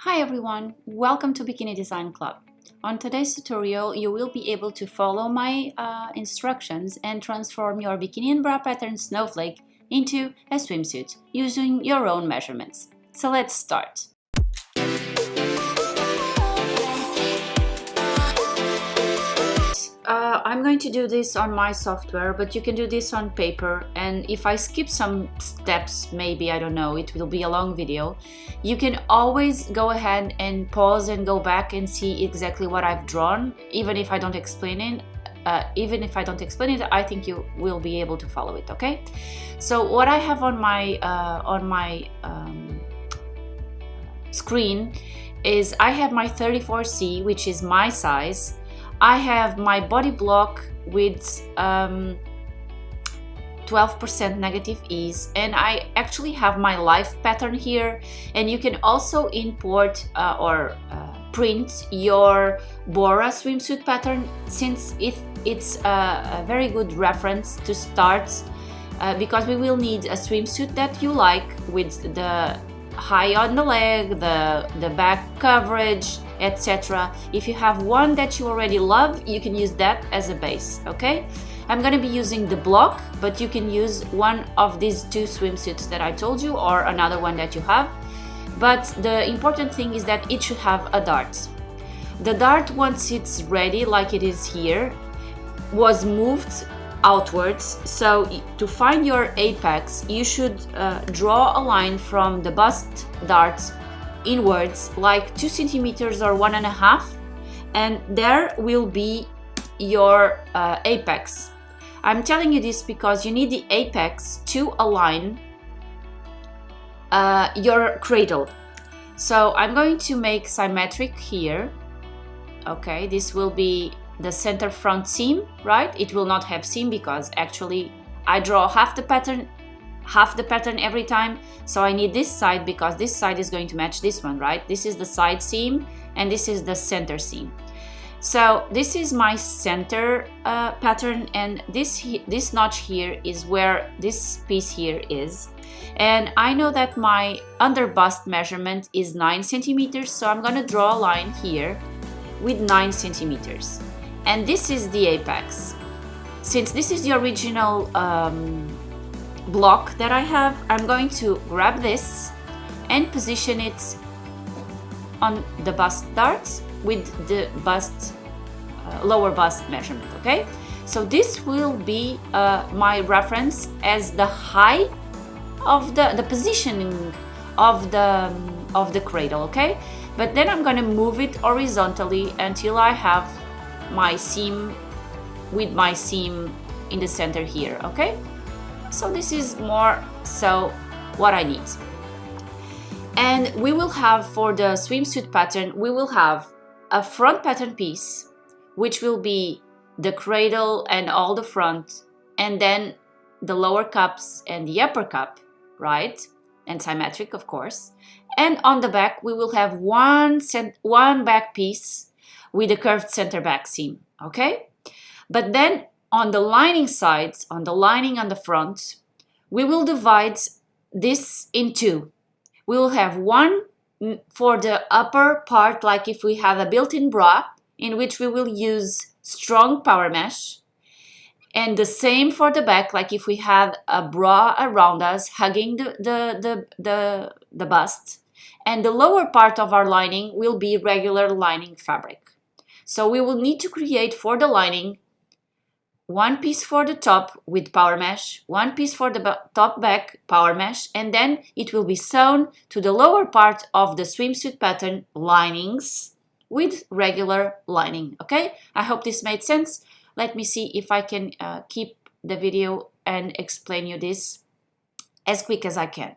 Hi everyone, welcome to Bikini Design Club. On today's tutorial, you will be able to follow my instructions and transform your bikini and bra pattern snowflake into a swimsuit using your own measurements. So let's start. I'm going to do this on my software, but you can do this on paper, and if I skip some steps, maybe, I don't know, it will be a long video, you can always go ahead and pause and go back and see exactly what I've drawn, even if I don't explain it. I think you will be able to follow it, okay? So what I have on my screen is I have my 34C, which is my size. I have my body block with 12% negative ease, and I actually have my life pattern here, and you can also import or print your 𝗲𝗶𝗶𝗶 swimsuit pattern, since it's a very good reference to start because we will need a swimsuit that you like, with the high on the leg, the back coverage, etc. If you have one that you already love, you can use that as a base, okay? I'm going to be using the block, but you can use one of these two swimsuits that I told you, or another one that you have. But the important thing is that it should have a dart. The dart, once it's ready, like it is here, was moved outwards. So to find your apex, you should draw a line from the bust dart inwards, like 2 centimeters or 1.5, and there will be your apex. I'm telling you this because you need the apex to align your cradle. So I'm going to make symmetric here. Okay, this will be the center front seam, right? It will not have seam because actually I draw half the pattern every time, so I need this side because this side is going to match this one, right? This is the side seam and this is the center seam. So this is my center pattern, and this notch here is where this piece here is, and I know that my under bust measurement is 9 centimeters, so I'm gonna draw a line here with 9 centimeters, and this is the apex. Since this is the original block that I have, I'm going to grab this and position it on the bust darts with the bust lower bust measurement, okay? So this will be my reference as the height of the positioning of the cradle, okay? But then I'm going to move it horizontally until I have my seam with my seam in the center here, okay? So this is more so what I need. And we will have, for the swimsuit pattern, we will have a front pattern piece, which will be the cradle and all the front, and then the lower cups and the upper cup, right? And symmetric, of course. And on the back, we will have one back piece with a curved center back seam, okay? But then on the lining sides, on the lining on the front, we will divide this in two. We will have one for the upper part, like if we have a built-in bra, in which we will use strong power mesh, and the same for the back, like if we have a bra around us hugging the bust, and the lower part of our lining will be regular lining fabric. So we will need to create for the lining one piece for the top with power mesh, one piece for the top back power mesh, and then it will be sewn to the lower part of the swimsuit pattern linings with regular lining, okay? I hope this made sense. Let me see if I can keep the video and explain you this as quick as I can.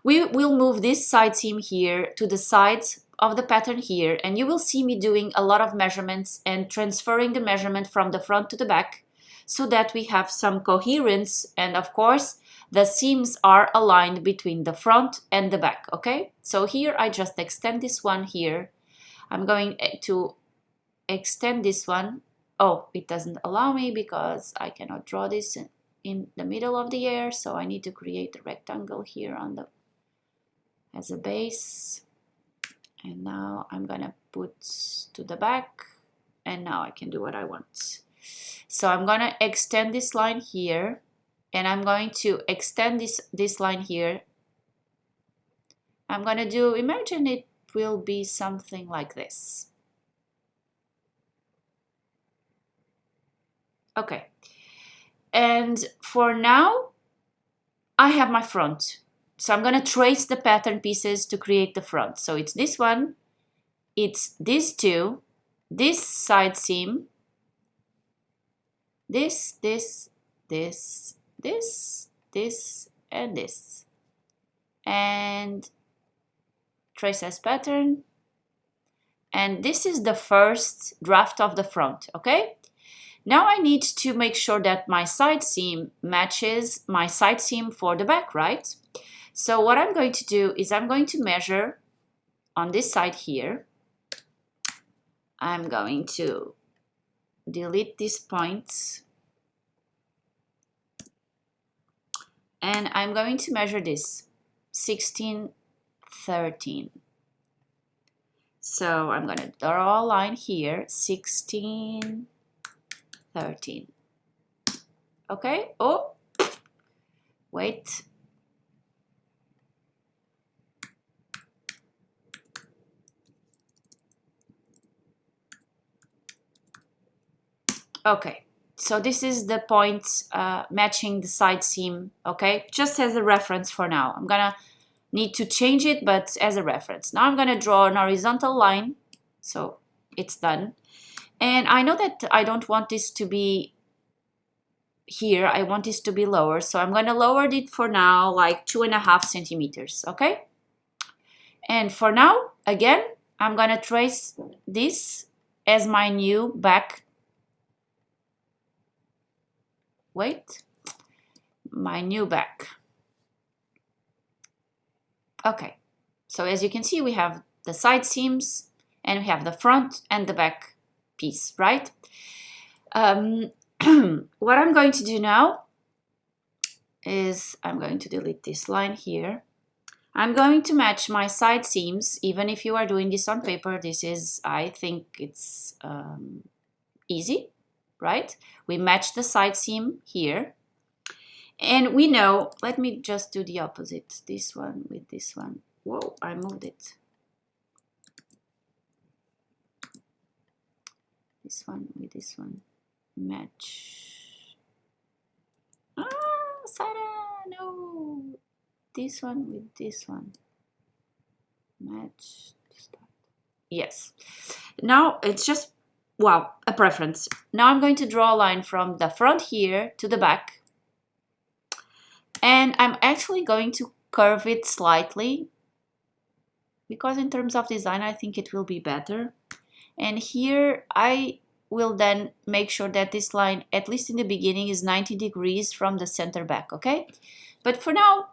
We will move this side seam here to the sides of the pattern here, and you will see me doing a lot of measurements and transferring the measurement from the front to the back, so that we have some coherence, and of course the seams are aligned between the front and the back, okay? So here I just extend this one here. I'm going to extend this one. Oh, it doesn't allow me because I cannot draw this in the middle of the air, so I need to create a rectangle here on the as a base. And now I'm gonna put to the back, and now I can do what I want. So I'm gonna extend this line here, and I'm going to extend this line here. I'm gonna do, imagine it will be something like this. Okay, and for now I have my front. So I'm going to trace the pattern pieces to create the front. So it's this one, it's these two, this side seam, this, and this. And trace as pattern. And this is the first draft of the front, okay? Now I need to make sure that my side seam matches my side seam for the back, right? So what I'm going to do is I'm going to measure on this side here. I'm going to delete these points. And I'm going to measure this, 16, 13. So I'm going to draw a line here, 16, 13. Okay, oh, wait. Okay, so this is the point matching the side seam, okay? Just as a reference for now. I'm gonna need to change it, but as a reference. Now I'm gonna draw an horizontal line, so it's done. And I know that I don't want this to be here, I want this to be lower, so I'm gonna lower it for now like 2.5 centimeters, okay? And for now, again, I'm gonna trace this as my new back. My new back. Okay, so as you can see, we have the side seams and we have the front and the back piece, right? What I'm going to do now is I'm going to delete this line here. I'm going to match my side seams. Even if you are doing this on paper, this is, I think it's easy, right? We match the side seam here. And we know, let me just do the opposite. This one with this one. Whoa, I moved it. This one with this one. Match. Ah, Sarah, no. This one with this one. Match. Start. Yes. Now it's just, wow, a preference. Now I'm going to draw a line from the front here to the back. And I'm actually going to curve it slightly because in terms of design, I think it will be better. And here I will then make sure that this line, at least in the beginning, is 90 degrees from the center back, okay? But for now,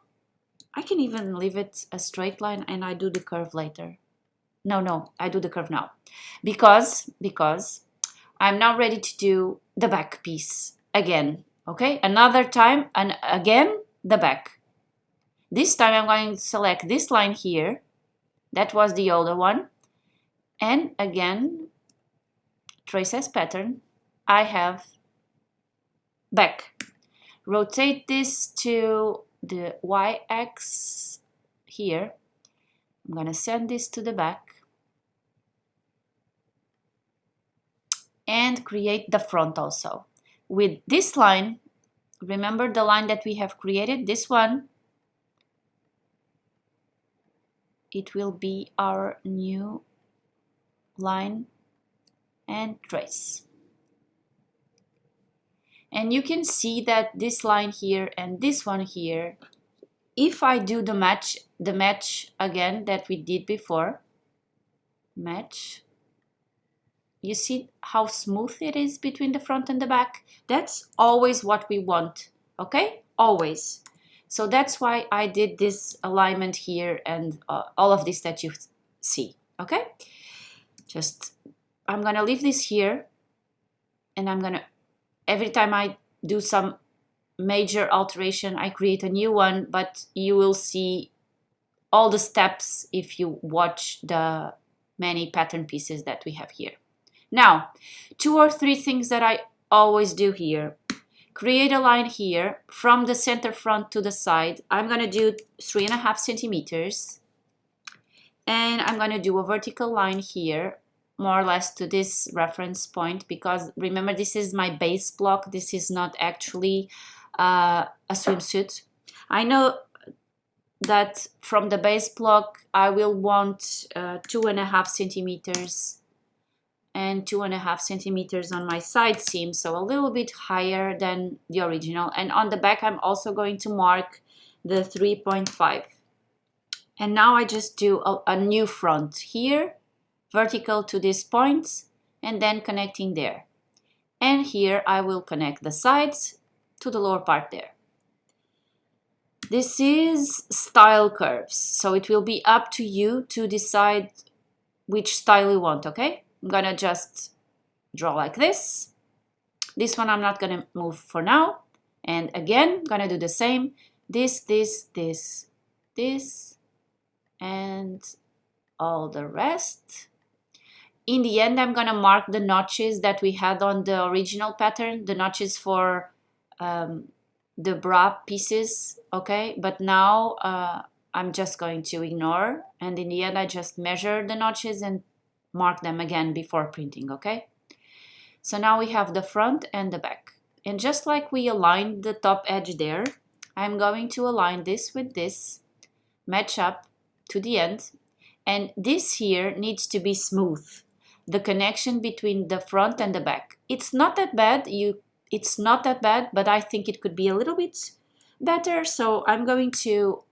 I can even leave it a straight line and I do the curve later. No, I do the curve now. Because I'm now ready to do the back piece again, okay? Another time, and again, the back. This time I'm going to select this line here. That was the older one. And again, trace as pattern. I have back. Rotate this to the y-axis here. I'm going to send this to the back. And create the front also. With this line, remember the line that we have created, this one, it will be our new line and trace. And you can see that this line here and this one here, if I do the match again that we did before, match, you see how smooth it is between the front and the back? That's always what we want, okay? Always. So that's why I did this alignment here and all of this that you see, okay? Just, I'm gonna leave this here and I'm gonna, every time I do some major alteration, I create a new one, but you will see all the steps if you watch the many pattern pieces that we have here. Now, 2 or 3 things that I always do here. Create a line here from the center front to the side. I'm going to do 3.5 centimeters. And I'm going to do a vertical line here, more or less to this reference point, because remember, this is my base block. This is not actually a swimsuit. I know that from the base block, I will want 2.5 centimeters and 2.5 centimeters on my side seam, so a little bit higher than the original. And on the back, I'm also going to mark the 3.5. And now I just do a new front here, vertical to this point, and then connecting there. And here I will connect the sides to the lower part there. This is style curves, so it will be up to you to decide which style you want, okay? I'm gonna just draw like this. This one I'm not gonna move for now. And again, I'm gonna do the same. This, and all the rest. In the end, I'm gonna mark the notches that we had on the original pattern, the notches for the bra pieces, okay? But now I'm just going to ignore, and in the end, I just measure the notches and mark them again before printing, okay? So now we have the front and the back. And just like we aligned the top edge there, I'm going to align this with this, match up to the end. And this here needs to be smooth, the connection between the front and the back. It's not that bad, but I think it could be a little bit better. So I'm going to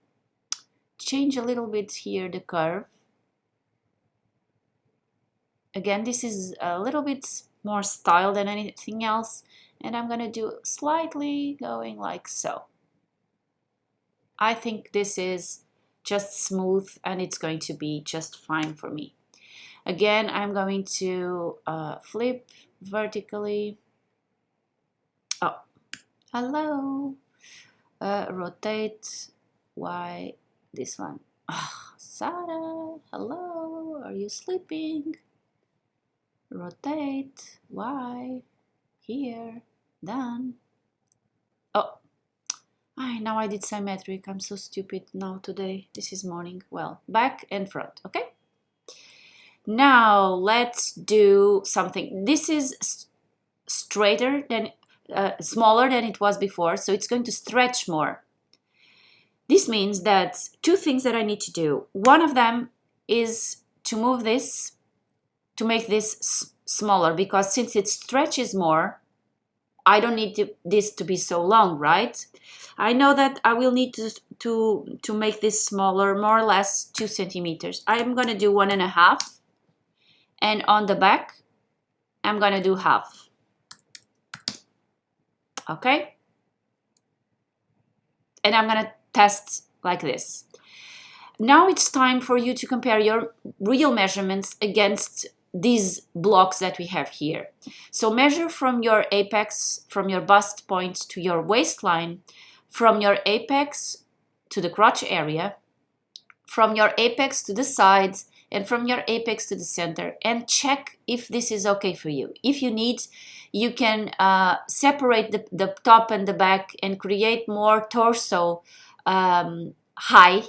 change a little bit here the curve. Again, this is a little bit more style than anything else, and I'm gonna do slightly going like so. I think this is just smooth and it's going to be just fine for me. Again, I'm going to flip vertically. Oh, hello. Rotate Y, this one. Oh, Sarah, hello, are you sleeping? Rotate Y, here, done. Oh, now I did symmetric. I'm so stupid now today. This is morning. Well, back and front, okay? Now let's do something. This is straighter than, smaller than it was before, so it's going to stretch more. This means that 2 things that I need to do. One of them is to move this, to make this smaller, because since it stretches more, I don't need this to be so long, right? I know that I will need to make this smaller, more or less 2 centimeters. I'm gonna do 1.5, and on the back, I'm gonna do half. Okay? And I'm gonna test like this. Now it's time for you to compare your real measurements against these blocks that we have here. So measure from your apex, from your bust point to your waistline, from your apex to the crotch area, from your apex to the sides, and from your apex to the center, and check if this is okay for you. If you need, you can separate the top and the back and create more torso high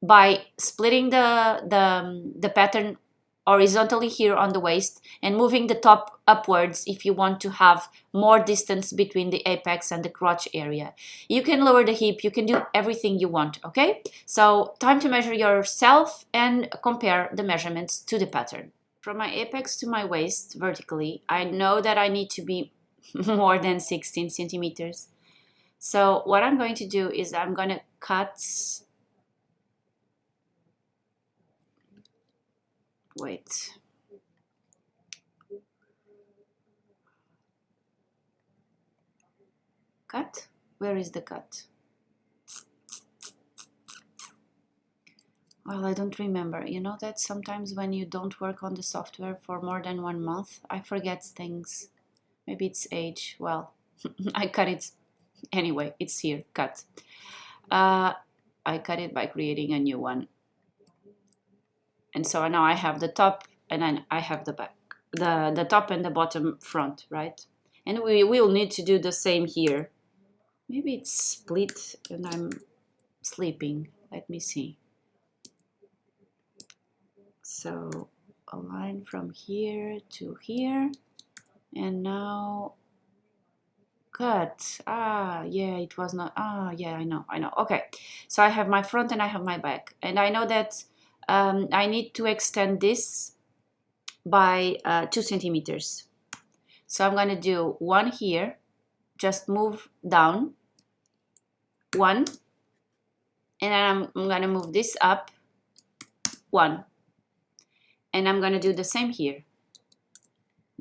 by splitting the pattern horizontally here on the waist and moving the top upwards if you want to have more distance between the apex and the crotch area. You can lower the hip, you can do everything you want, okay? So time to measure yourself and compare the measurements to the pattern. From my apex to my waist vertically, I know that I need to be more than 16 centimeters. So what I'm going to do is I'm going to cut, wait, cut, where is the cut? Well, I don't remember. You know that sometimes when you don't work on the software for more than 1 month, I forget things. Maybe it's age. Well, I cut it anyway. It's here, cut. I cut it by creating a new one. And so now I have the top and then I have the back, the top and the bottom front, right? And we will need to do the same here. Maybe it's split and I'm sleeping. Let me see. So a line from here to here, and now cut. Ah, yeah, it was not. Ah, yeah, I know. Okay, so I have my front and I have my back, and I know that I need to extend this by 2 centimeters. So I'm gonna do one here, just move down one, and then I'm gonna move this up one, and I'm gonna do the same here.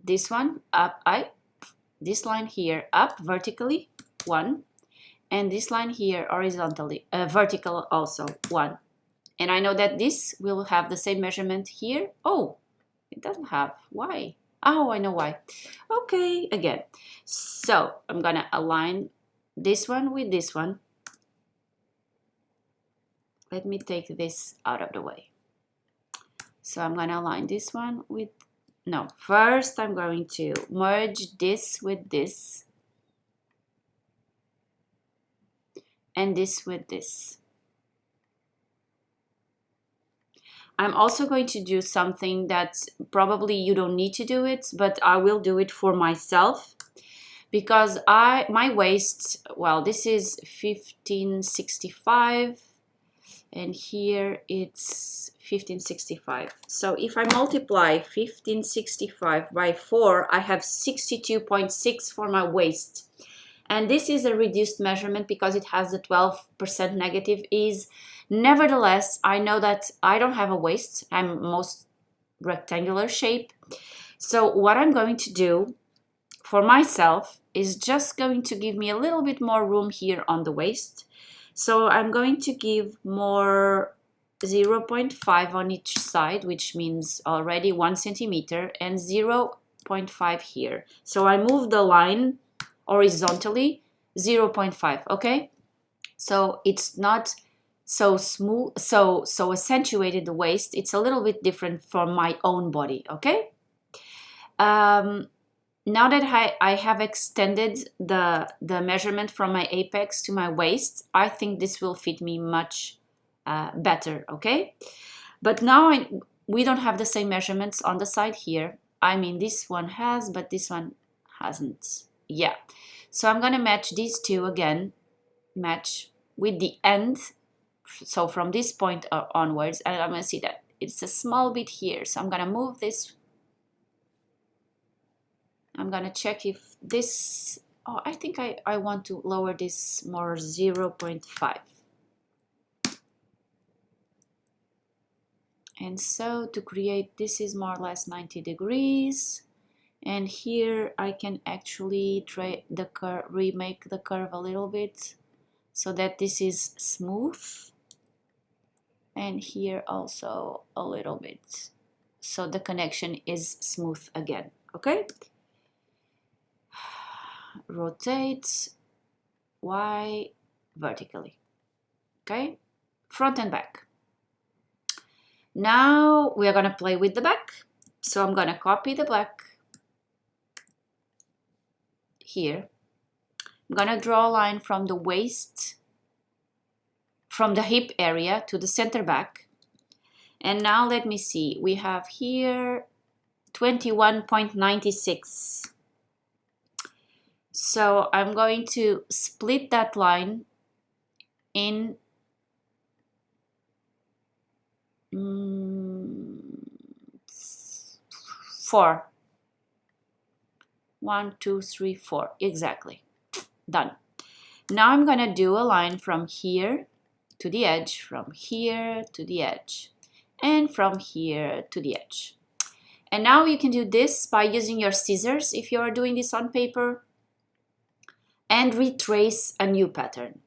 This one up, this line here up vertically, one, and this line here horizontally, vertical also, one. And I know that this will have the same measurement here. Oh, it doesn't have. Why? Oh, I know why. Okay, again. So I'm gonna align this one with this one. Let me take this out of the way. So I'm gonna align this one with, no, first I'm going to merge this with this and this with this. I'm also going to do something that probably you don't need to do it, but I will do it for myself because my waist, well, this is 1565 and here it's 1565. So if I multiply 1565 by 4, I have 62.6 for my waist. And this is a reduced measurement because it has the 12% negative ease. Nevertheless, I know that I don't have a waist. I'm most rectangular shape. So what I'm going to do for myself is just going to give me a little bit more room here on the waist. So I'm going to give more 0.5 on each side, which means already 1 centimeter, and 0.5 here. So I move the line horizontally 0.5, okay? So it's not so smooth, so accentuated the waist. It's a little bit different from my own body, okay? Now that I have extended the measurement from my apex to my waist, I think this will fit me much better, okay? But now we don't have the same measurements on the side here. I mean, this one has, but this one hasn't. Yeah. So I'm gonna match these two again, match with the end. So from this point onwards, and I'm gonna see that it's a small bit here. So I'm gonna move this. I'm gonna check if this, oh, I think I want to lower this more 0.5. And so to create, this is more or less 90 degrees. And here I can actually try the curve, remake the curve a little bit so that this is smooth. And here also a little bit. So the connection is smooth again, okay? Rotate Y vertically, okay? Front and back. Now we are gonna play with the back. So I'm gonna copy the back here. I'm gonna draw a line from the waist, from the hip area to the center back. And now let me see, we have here 21.96. So I'm going to split that line in 4. 1, 2, 3, 4, exactly. Done. Now I'm gonna do a line from here to the edge, from here to the edge, and from here to the edge. And now you can do this by using your scissors if you are doing this on paper, and retrace a new pattern.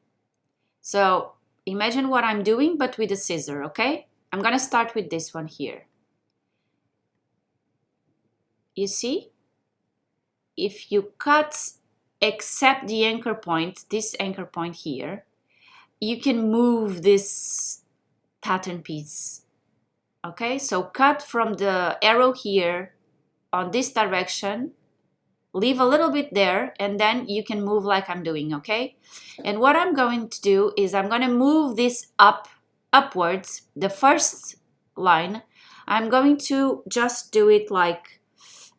So imagine what I'm doing, but with a scissor, okay? I'm gonna start with this one here. You see? If you cut except the anchor point, this anchor point here, you can move this pattern piece Okay, so cut from the arrow here on this direction, leave a little bit there, and then you can move like I'm doing, okay? And what I'm going to do is I'm going to move this upwards, the first line. I'm going to just do it like,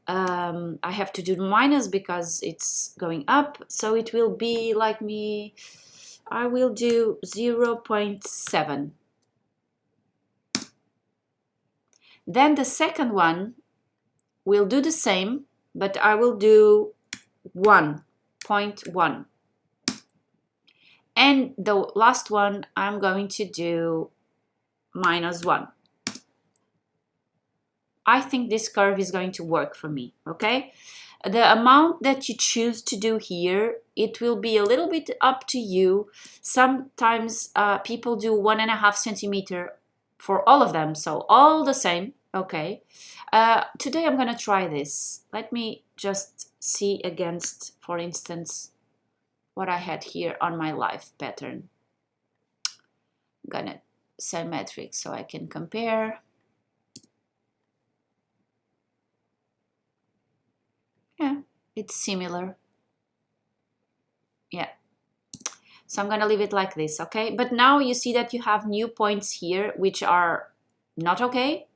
I have to do minus because it's going up, so it will be like I will do 0.7. Then the second one will do the same, but I will do 1.1. And the last one, I'm going to do -1. I think this curve is going to work for me, okay? The amount that you choose to do here, it will be a little bit up to you. Sometimes people do 1.5 centimeter for all of them, so all the same, okay? Today I'm gonna try this. Let me just see against, for instance, what I had here on my life pattern. I'm gonna symmetric so I can compare. Yeah, it's similar. Yeah. So I'm gonna leave it like this, okay? But now you see that you have new points here which are not okay.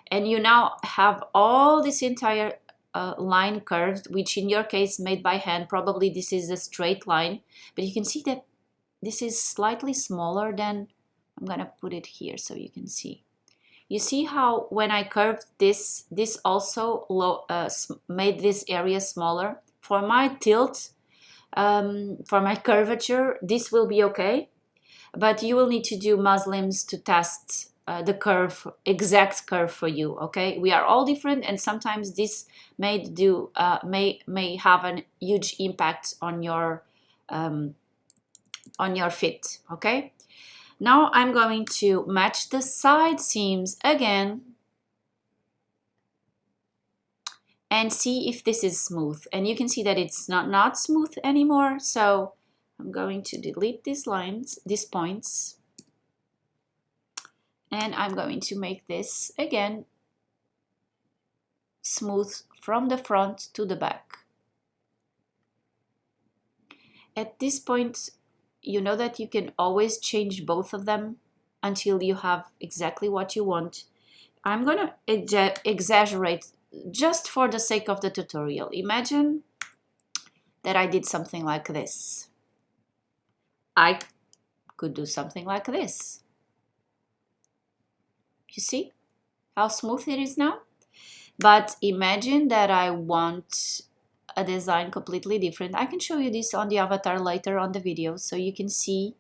And you now have all this entire line curved, which in your case made by hand, probably this is a straight line, but you can see that this is slightly smaller than, I'm gonna put it here so you can see. You see how when I curved this also made this area smaller. For my tilt, for my curvature, this will be okay, but you will need to do muslims to test the curve, exact curve for you, okay? We are all different, and sometimes this may have a huge impact on your fit, okay? Now I'm going to match the side seams again and see if this is smooth. And you can see that it's not smooth anymore, so I'm going to delete these lines, these points, and I'm going to make this again smooth from the front to the back. At this point, you know that you can always change both of them until you have exactly what you want. I'm gonna exaggerate just for the sake of the tutorial. Imagine that I did something like this. I could do something like this. You see how smooth it is now? But imagine that I want a design completely different. I can show you this on the avatar later on the video, so you can see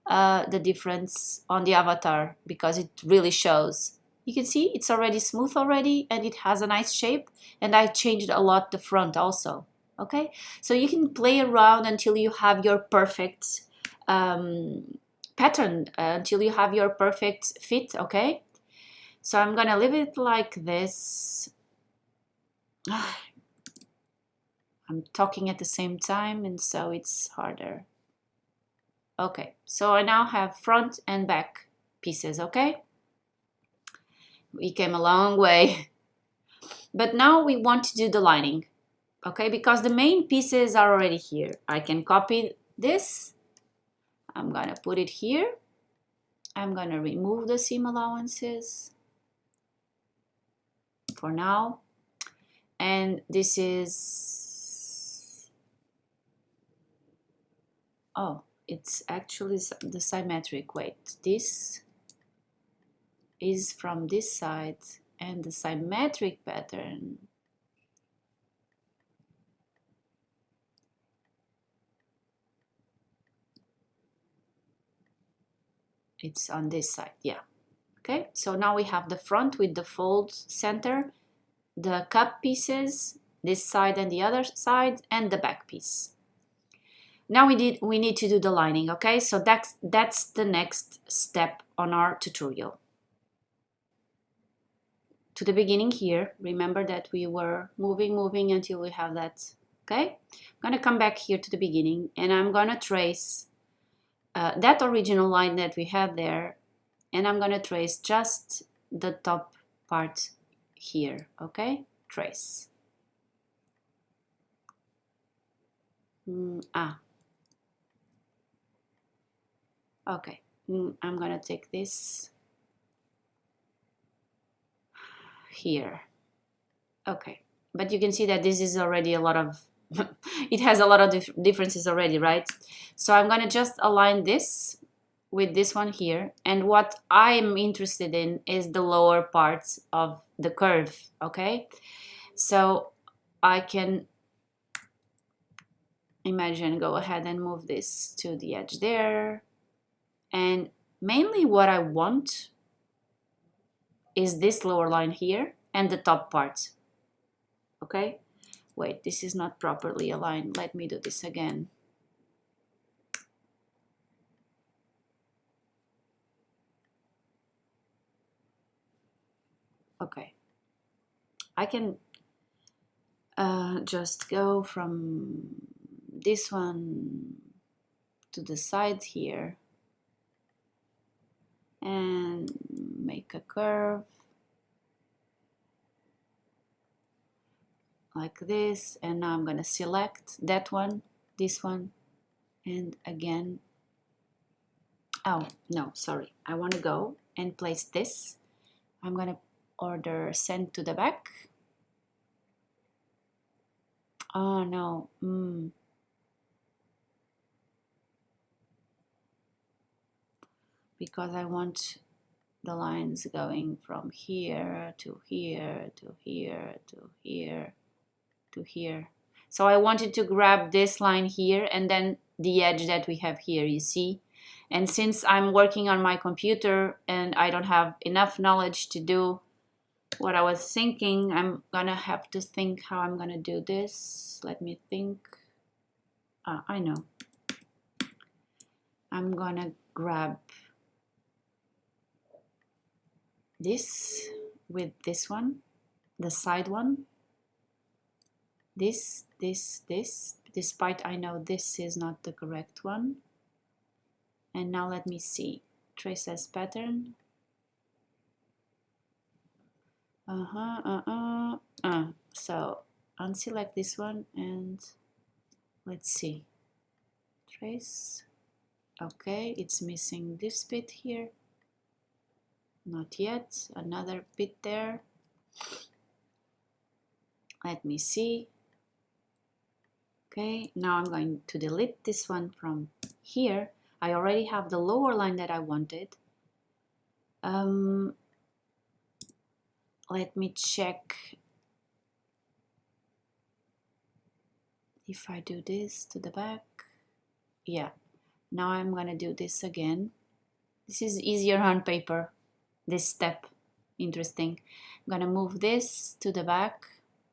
the difference on the avatar, because it really shows. You can see it's already smooth already, and it has a nice shape, and I changed a lot the front also, okay? So you can play around until you have your perfect pattern, until you have your perfect fit, okay? So I'm gonna leave it like this. I'm talking at the same time, and so it's harder. Okay, so I now have front and back pieces, okay? We came a long way. But now we want to do the lining, okay? Because the main pieces are already here. I can copy this. I'm gonna put it here. I'm gonna remove the seam allowances for now. And this is, oh, it's actually the symmetric. Wait, this is from this side, and the symmetric pattern it's on this side, yeah. Okay, so now we have the front with the fold center, the cup pieces, this side and the other side, and the back piece. Now we need to do the lining, okay? So that's the next step on our tutorial. To the beginning here, remember that we were moving until we have that, okay? I'm gonna come back here to the beginning, and I'm gonna trace that original line that we had there, and I'm gonna trace just the top part here, okay? Trace. Okay, I'm gonna take this here. Okay, but you can see that this is already a lot of it has a lot of differences already, right? So I'm gonna just align this with this one here, and what I'm interested in is the lower parts of the curve, okay? So I can imagine, go ahead and move this to the edge there, and mainly what I want is this lower line here and the top part, okay? Wait, this is not properly aligned. Let me do this again. Okay, I can just go from this one to the side here and make a curve like this, and now I'm gonna select that one, this one, and again, oh no, sorry, I want to go and place this. I'm gonna order send to the back. Oh no, because I want the lines going from here to here to here to here to here. So I wanted to grab this line here and then the edge that we have here, you see? And since I'm working on my computer and I don't have enough knowledge to do what I was thinking, I'm gonna have to think how I'm gonna do this. Let me think. I know. I'm gonna grab this with this one, the side one, this, despite I know this is not the correct one. And now let me see, trace as pattern. So unselect this one and let's see, trace. Okay, it's missing this bit here. Not yet, another bit there. Let me see. Okay, now I'm going to delete this one from here. I already have the lower line that I wanted. Let me check if I do this to the back. Yeah, now I'm gonna do this again. This is easier on paper, this step. Interesting. I'm gonna move this to the back,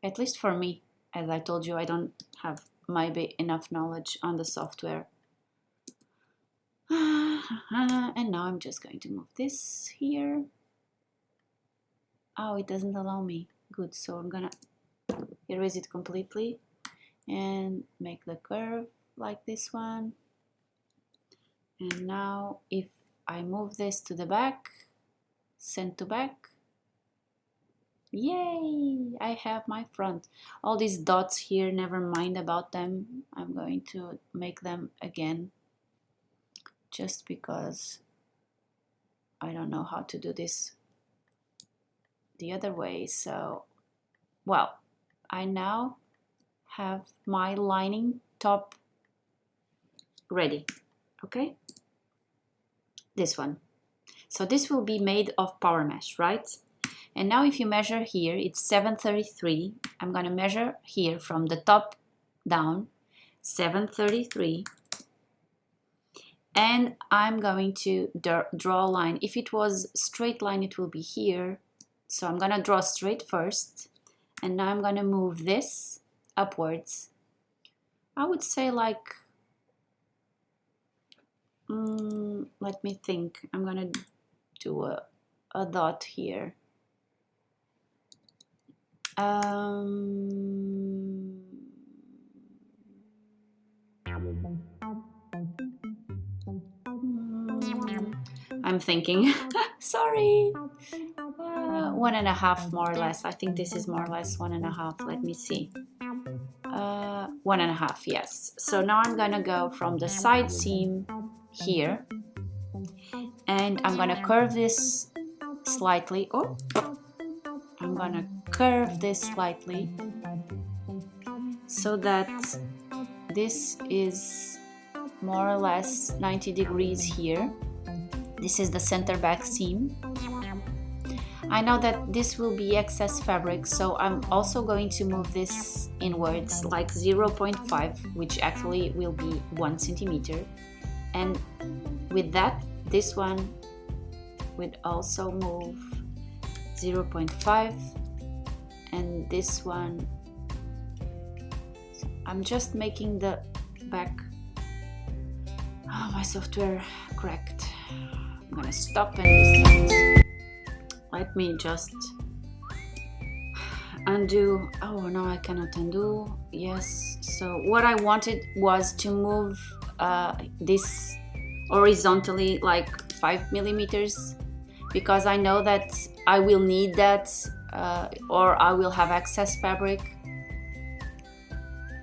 at least for me. As I told you, I don't have maybe enough knowledge on the software. And now I'm just going to move this here. Oh, it doesn't allow me. Good, so I'm gonna erase it completely and make the curve like this one. And now if I move this to the back, send to back, yay, I have my front. All these dots here, never mind about them. I'm going to make them again just because I don't know how to do this the other way. So, well, I now have my lining top ready. Okay, this one. So this will be made of power mesh, right? And now if you measure here, it's 733. I'm gonna measure here from the top down, 733. And I'm going to draw a line. If it was straight line, it will be here. So I'm gonna draw straight first. And now I'm gonna move this upwards. I would say like, let me think. I'm gonna do a dot here. I'm thinking. Sorry. 1.5 more or less. I think this is more or less 1.5. Let me see. 1.5, yes. So now I'm gonna go from the side seam here, and I'm gonna curve this slightly. Oh, I'm gonna curve this slightly so that this is more or less 90 degrees here. This is the center back seam. I know that this will be excess fabric, so I'm also going to move this inwards like 0.5, which actually will be 1 centimeter. And with that, this one would also move 0.5, and this one, I'm just making the back. Oh, my software cracked. I'm gonna stop and restart. Let me just undo. Oh no, I cannot undo. Yes, so what I wanted was to move this horizontally like 5 millimeters, because I know that I will need that or I will have excess fabric.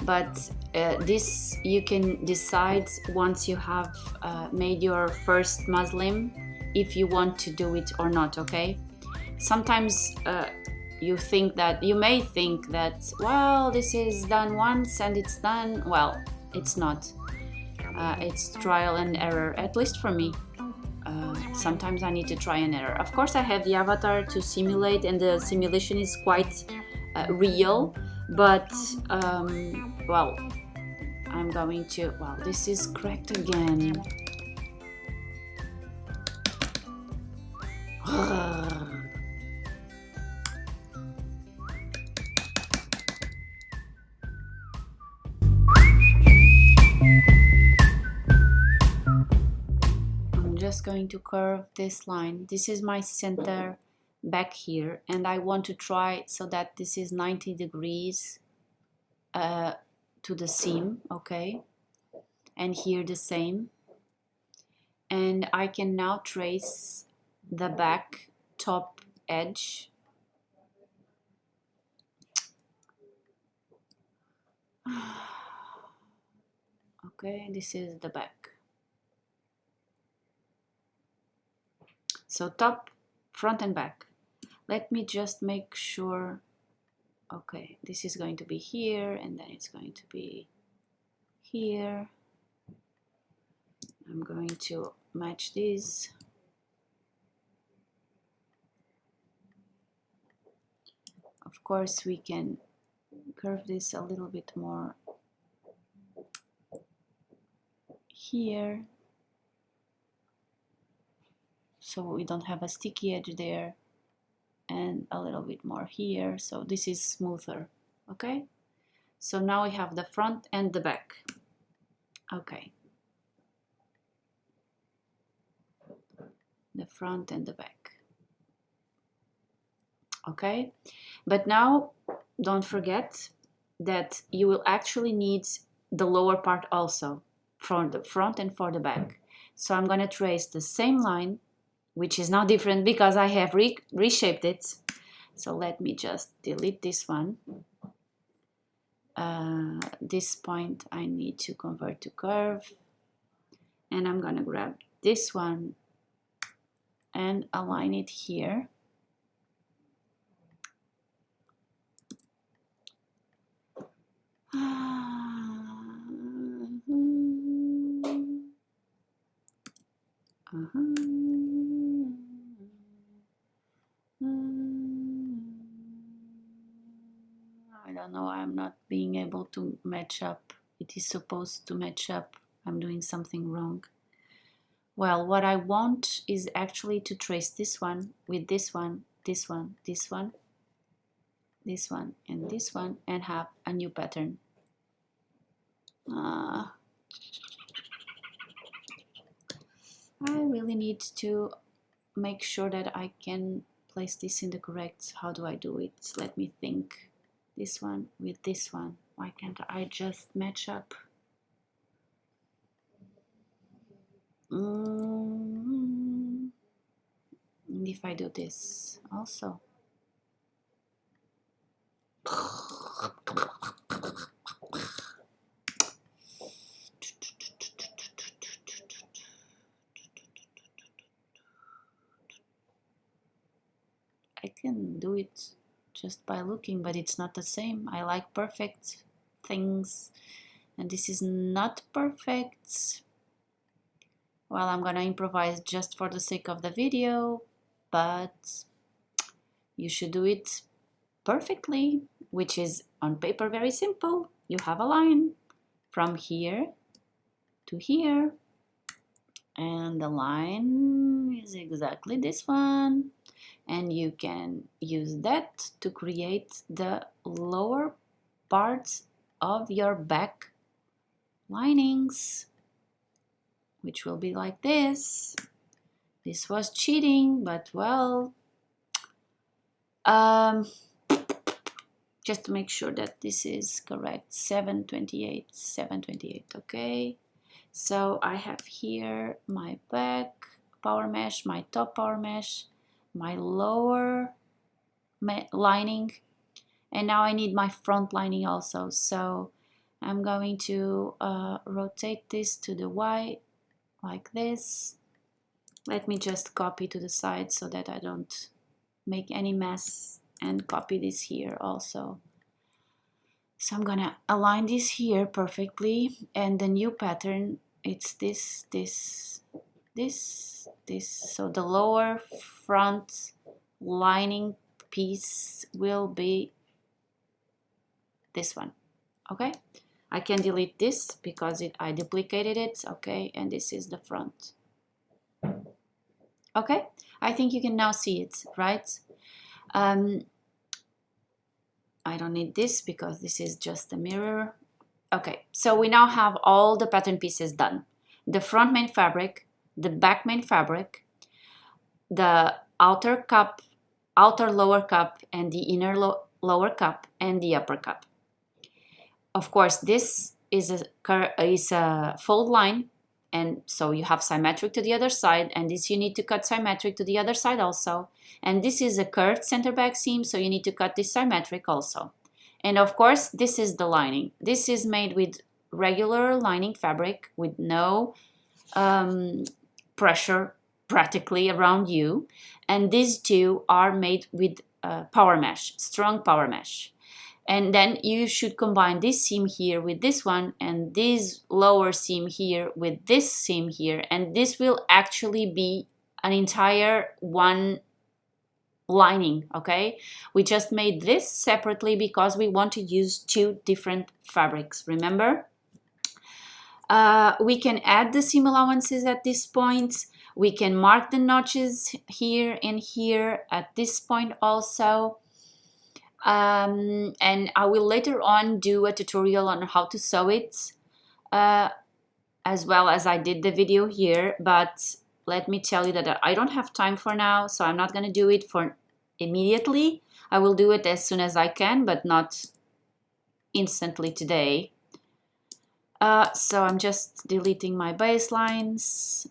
But this you can decide once you have made your first muslin if you want to do it or not, okay? Sometimes you may think that, well, this is done once and it's done. Well, it's not. It's trial and error, at least for me. Sometimes I need to try and error. Of course, I have the avatar to simulate, and the simulation is quite real, but well, I'm going to, well, this is cracked again. I'm just going to curve this line. This is my center back here, and I want to try so that this is 90 degrees to the seam, okay? And here the same. And I can now trace the back top edge. Okay, this is the back. So top, front and back. Let me just make sure. Okay, this is going to be here, and then it's going to be here. I'm going to match these. Of course, we can curve this a little bit more here, so we don't have a sticky edge there, and a little bit more here, so this is smoother. Okay, so now we have the front and the back. Okay, the front and the back. Okay, but now don't forget that you will actually need the lower part also, from the front and for the back. So I'm going to trace the same line, which is now different because I have reshaped it. So let me just delete this one. This point I need to convert to curve, and I'm going to grab this one and align it here. I don't know, I'm not being able to match up. It is supposed to match up. I'm doing something wrong. Well, what I want is actually to trace this one with this one, this one, this one, this one, and this one, and have a new pattern. I really need to make sure that I can place this in the correct. How do I do it? Let me think. This one with this one. Why can't I just match up? And if I do this also, just by looking, but it's not the same. I like perfect things, and this is not perfect. Well, I'm gonna improvise just for the sake of the video, but you should do it perfectly, which is on paper very simple. You have a line from here to here, and the line is exactly this one, and you can use that to create the lower parts of your back linings, which will be like this. This was cheating, but well, just to make sure that this is correct, 728, okay. So I have here my back power mesh, my top power mesh, my lower lining, and now I need my front lining also. So I'm going to rotate this to the Y like this. Let me just copy to the side so that I don't make any mess, and copy this here also. So I'm gonna align this here perfectly, and the new pattern, it's this. So the lower front lining piece will be this one, okay? I can delete this because I duplicated it, okay? And this is the front. Okay, I think you can now see it, right? I don't need this because this is just a mirror. Okay, so we now have all the pattern pieces done. The front main fabric, the back main fabric, the outer cup, outer lower cup, and the inner lower cup, and the upper cup. Of course, this is a fold line, and so you have symmetric to the other side, and this you need to cut symmetric to the other side also. And this is a curved center back seam, so you need to cut this symmetric also. And of course, this is the lining. This is made with regular lining fabric with no pressure practically around you. And these two are made with power mesh, strong power mesh. And then you should combine this seam here with this one, and this lower seam here with this seam here, and this will actually be an entire one lining, okay? We just made this separately because we want to use two different fabrics, remember? We can add the seam allowances at this point. We can mark the notches here and here at this point also. And I will later on do a tutorial on how to sew it, as well as I did the video here, but let me tell you that I don't have time for now, so I'm not going to do it for immediately. I will do it as soon as I can, but not instantly today. So I'm just deleting my baselines.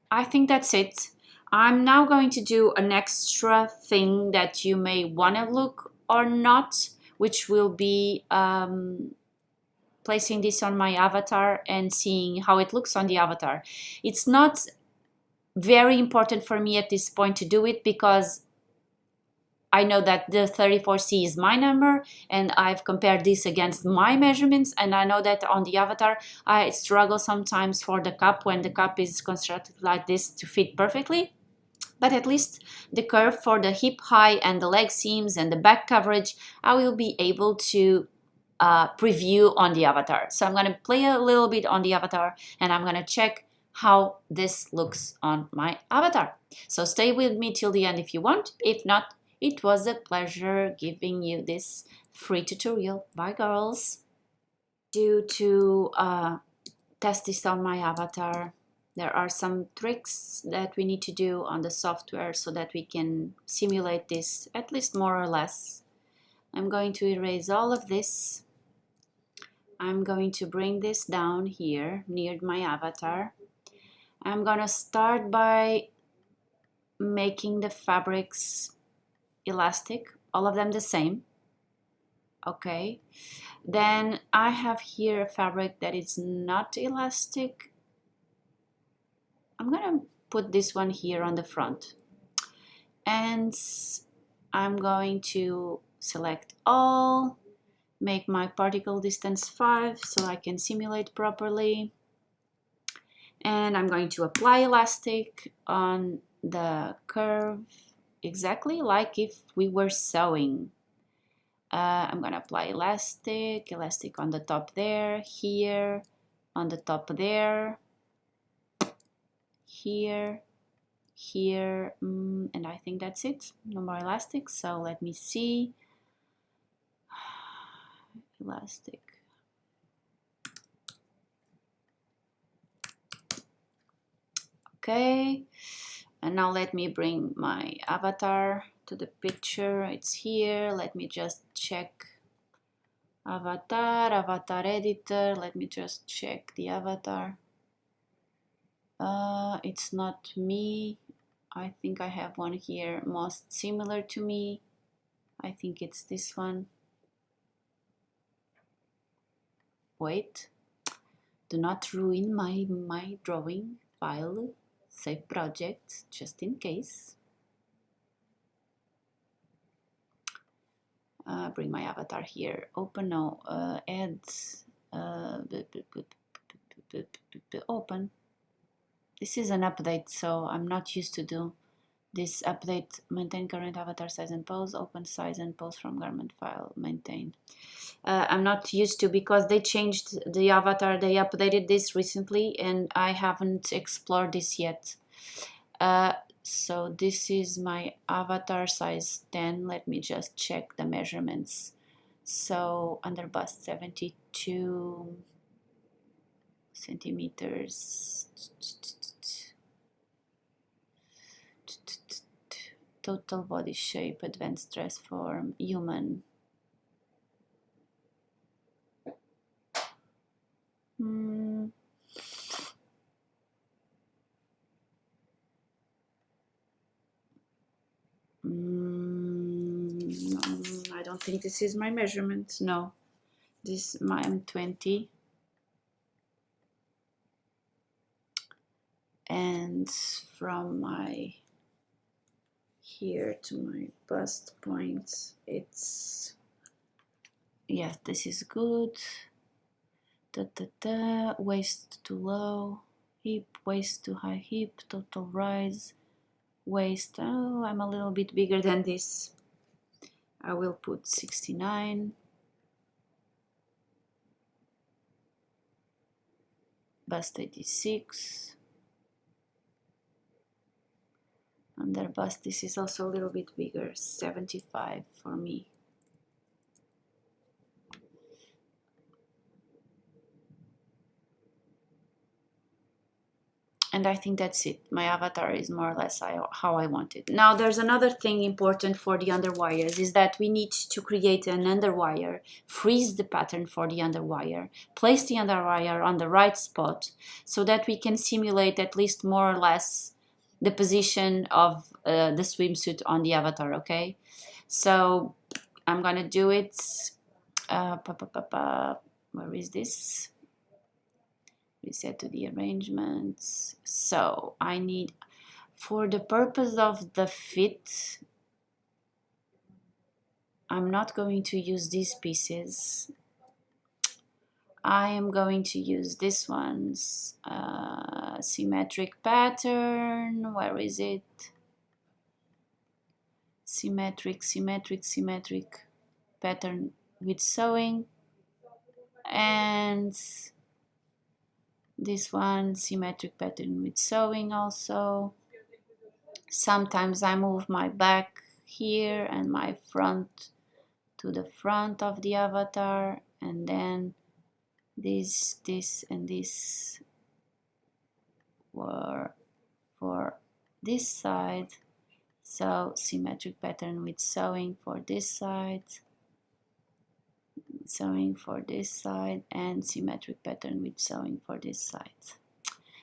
I think that's it. I'm now going to do an extra thing that you may want to look or not, which will be placing this on my avatar and seeing how it looks on the avatar. It's not very important for me at this point to do it because I know that the 34C is my number, and I've compared this against my measurements, and I know that on the avatar I struggle sometimes for the cup when the cup is constructed like this to fit perfectly. But at least the curve for the hip high and the leg seams and the back coverage, I will be able to preview on the avatar. So I'm going to play a little bit on the avatar, and I'm going to check how this looks on my avatar. So stay with me till the end if you want. If not, it was a pleasure giving you this free tutorial. Bye, girls. Due to test this on my avatar, there are some tricks that we need to do on the software so that we can simulate this, at least more or less. I'm going to erase all of this. I'm going to bring this down here near my avatar. I'm gonna start by making the fabrics elastic, all of them the same. Okay, then I have here a fabric that is not elastic. I'm gonna put this one here on the front, and I'm going to select all, make my particle distance 5 so I can simulate properly. And I'm going to apply elastic on the curve exactly like if we were sewing. I'm going to apply elastic on the top there, here, on the top there, here, here, and I think that's it. No more elastic, so let me see. Elastic. Okay, and now let me bring my avatar to the picture. It's here. Let me just check avatar editor. Let me just check the avatar. It's not me. I think I have one here most similar to me. I think it's this one. Wait, do not ruin my drawing file. Save project just in case. Bring my avatar here. Open now. Add. Open. This is an update, so I'm not used to do this update. Maintain current avatar size and pose. Open size and pose from garment file. Maintain. I'm not used to, because they changed the avatar. They updated this recently, and I haven't explored this yet. So this is my avatar size 10. Let me just check the measurements. So under bust 72 centimeters. Total body shape, advanced dress form, human. I don't think this is my measurement. No, this I'm 20. And from my here to my bust point, it's, yeah, this is good. Waist to low, hip, waist to high hip, total rise, waist. Oh, I'm a little bit bigger than this. I will put 69. Bust 86. Under bust, this is also a little bit bigger, 75 for me. And I think that's it. My avatar is more or less how I want it. Now there's another thing important for the underwires, is that we need to create an underwire, freeze the pattern for the underwire, place the underwire on the right spot so that we can simulate at least more or less the position of the swimsuit on the avatar, okay? So I'm gonna do it. Where is this? Reset to the arrangements. So I need, for the purpose of the fit, I'm not going to use these pieces. I am going to use this one's symmetric pattern. Where is it? Symmetric pattern with sewing. And this one, symmetric pattern with sewing also. Sometimes I move my back here and my front to the front of the avatar, and then this and this were for this side. So symmetric pattern with sewing for this side, sewing for this side, and symmetric pattern with sewing for this side.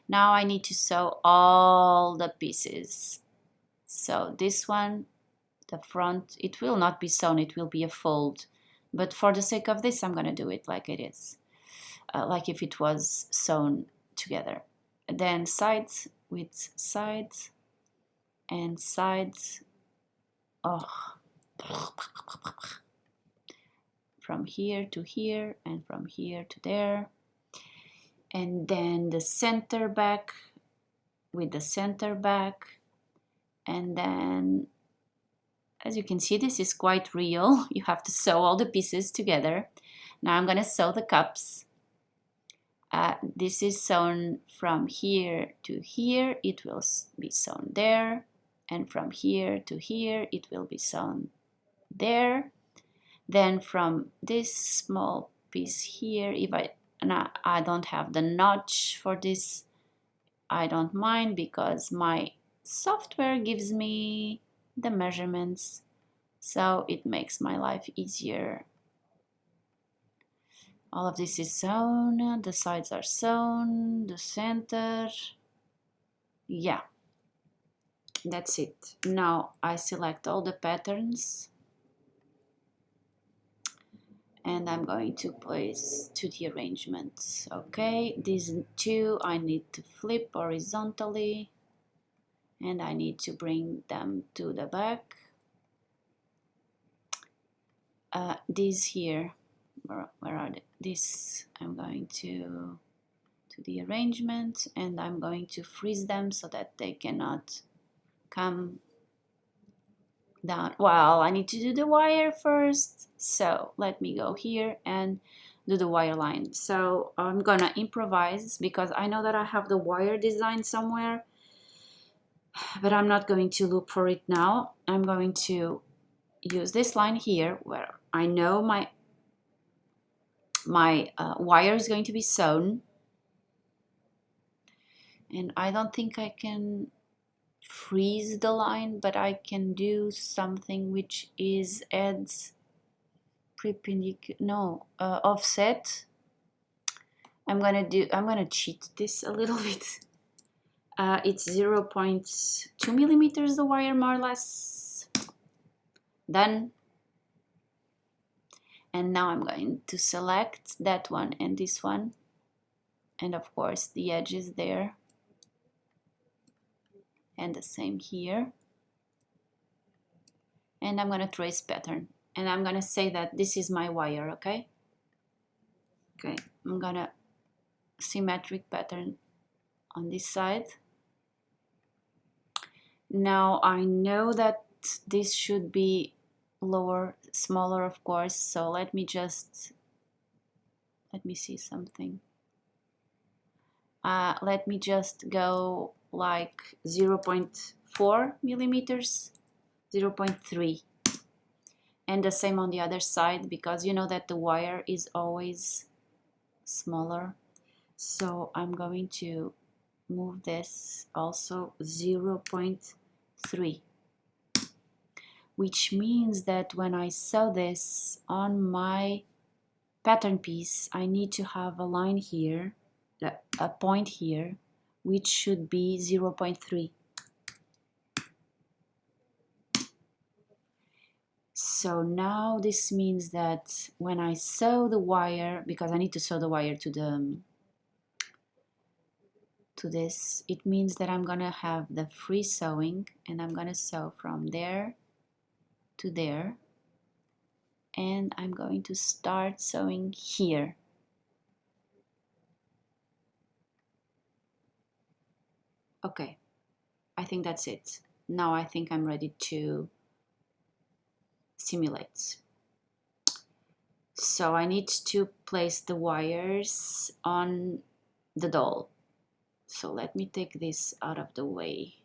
Now I need to sew all the pieces. So this one, the front, it will not be sewn, it will be a fold. But for the sake of this, I'm going to do it like it is, like if it was sewn together. Then sides with sides and sides. Oh, from here to here and from here to there. And then the center back with the center back. And then, as you can see, this is quite real. You have to sew all the pieces together. Now I'm going to sew the cups. This is sewn from here to here. It will be sewn there. And from here to here, it will be sewn there. Then from this small piece here, if I don't have the notch for this, I don't mind because my software gives me the measurements, so it makes my life easier. All of this is sewn, the sides are sewn, the center. Yeah, that's it. Now I select all the patterns and I'm going to place to the arrangement. Okay, these two I need to flip horizontally and I need to bring them to the back. These here, where are they? This I'm going to the arrangement and I'm going to freeze them so that they cannot come down. Well, I need to do the wire first, so let me go here and do the wire line. So I'm gonna improvise because I know that I have the wire design somewhere, but I'm not going to look for it now. I'm going to use this line here where I know my wire is going to be sewn, and I don't think I can freeze the line, but I can do something which is adds offset. I'm gonna cheat this a little bit. It's 0.2 millimeters the wire, more or less. Done. And now I'm going to select that one and this one, and of course the edges there, and the same here. And I'm going to trace pattern, and I'm going to say that this is my wire. Okay, I'm going to symmetric pattern on this side. Now I know that this should be smaller, of course, so let me see something. Let me just go like 0.4 millimeters, 0.3, and the same on the other side, because you know that the wire is always smaller. So I'm going to move this also 0.3, which means that when I sew this on my pattern piece, I need to have a line here, a point here, which should be 0.3. So now this means that when I sew the wire, because I need to sew the wire to this, it means that I'm gonna have the free sewing, and I'm gonna sew from there to there, and I'm going to start sewing here. Okay, I think that's it. Now I think I'm ready to simulate. So I need to place the wires on the doll. So let me take this out of the way.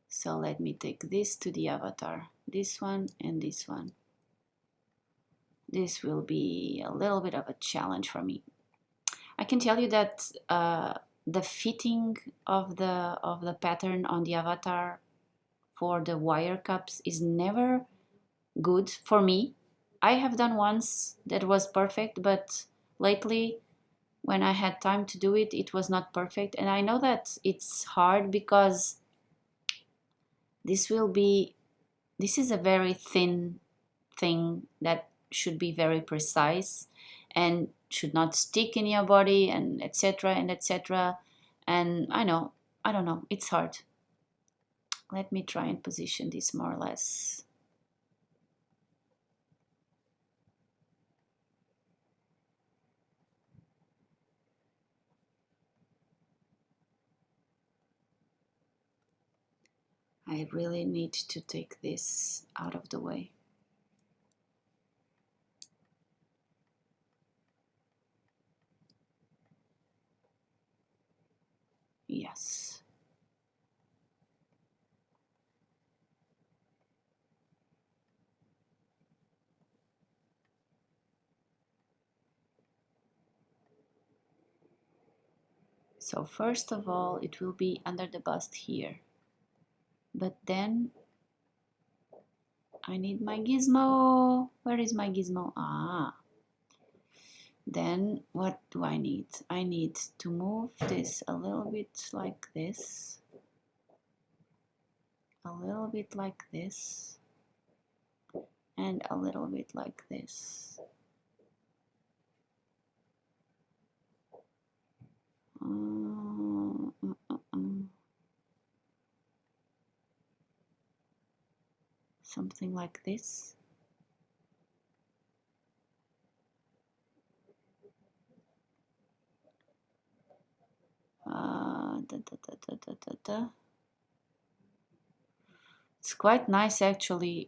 So let me take this to the avatar, this one and this one. This will be a little bit of a challenge for me. I can tell you that the fitting of the pattern on the avatar for the wire cups is never good for me. I have done once that was perfect, but lately when I had time to do it, it was not perfect. And I know that it's hard because this is a very thin thing that should be very precise and should not stick in your body, and etc. and etc. And I don't know, it's hard. Let me try and position this more or less. I really need to take this out of the way. Yes. So first of all, it will be under the bust here. But then I need my gizmo. Where is my gizmo? Ah. Then what do I need? I need to move this a little bit like this. A little bit like this. And a little bit like this. Something like this. It's quite nice actually.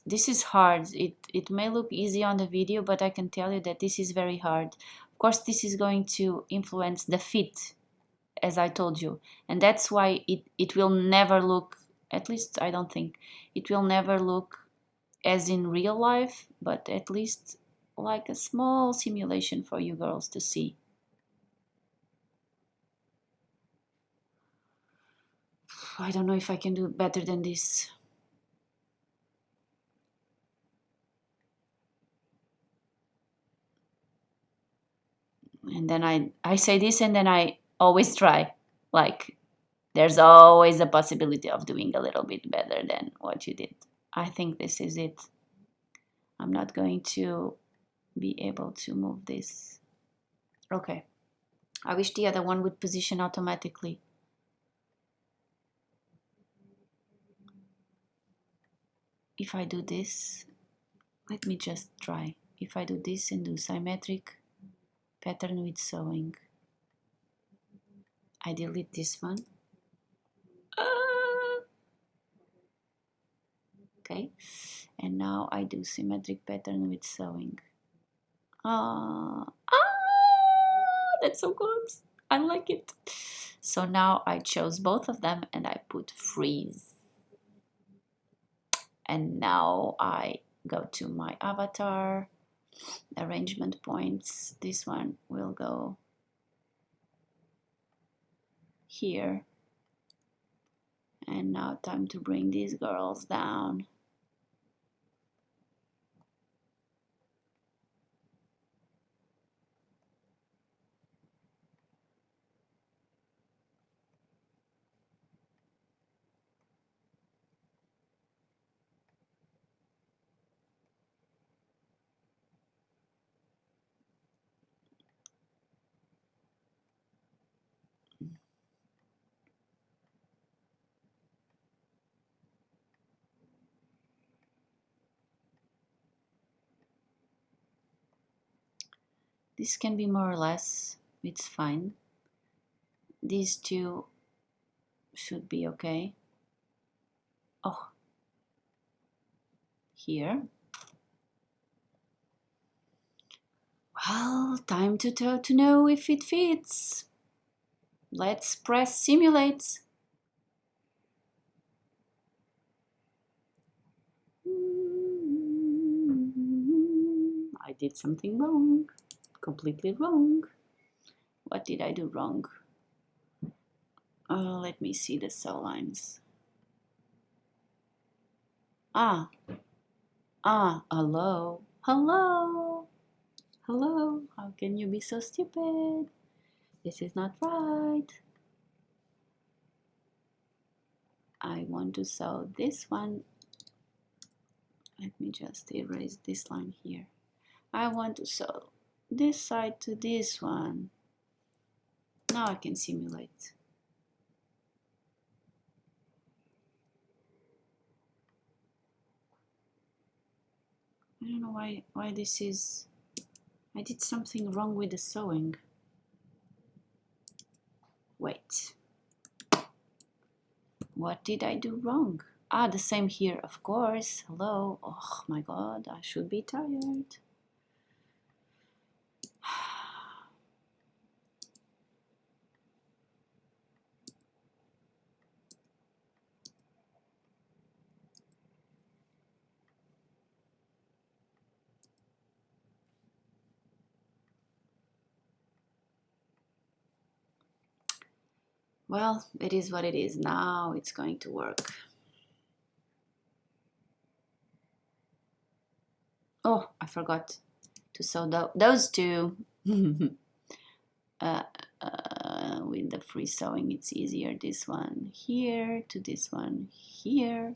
This is hard. It may look easy on the video, but I can tell you that this is very hard. Of course, this is going to influence the fit, as I told you, and that's why it will never look, at least I don't think, it will never look as in real life, but at least like a small simulation for you girls to see. I don't know if I can do better than this. And then I say this and then I always try. Like, there's always a possibility of doing a little bit better than what you did. I think this is it. I'm not going to be able to move this. Okay. I wish the other one would position automatically. If I do this, let me just try. If I do this and do symmetric pattern with sewing, I delete this one. Okay, and now I do symmetric pattern with sewing. That's so good. I like it. So now I chose both of them and I put freeze. And now I go to my avatar, arrangement points. This one will go here. And now time to bring these girls down. This can be more or less, it's fine. These two should be okay. Oh, here. Well, time to know if it fits. Let's press simulate. I did something wrong. Completely wrong. What did I do wrong? Let me see the sew lines. Hello. Hello, how can you be so stupid? This is not right. I want to sew this one. Let me just erase this line here. I want to sew this side to this one. Now I can simulate. I don't know why this is. I did something wrong with the sewing. Wait. What did I do wrong? Ah, the same here, of course. Hello. Oh my god, I should be tired. Well, it is what it is. Now it's going to work. Oh, I forgot to sew those two. With the free sewing, it's easier. This one here to this one here.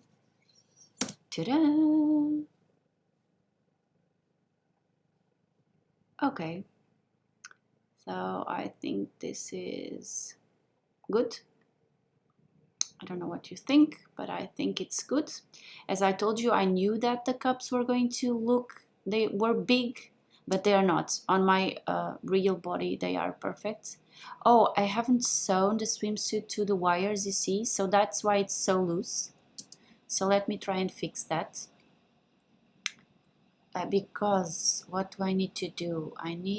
Ta-da! Okay. So I think this is good. I don't know what you think, but I think it's good. As I told you, I knew that the cups were going to look, they were big, but they are not. On my real body, they are perfect. Oh, I haven't sewn the swimsuit to the wires, you see, so that's why it's so loose. So let me try and fix that. Because what do I need to do? I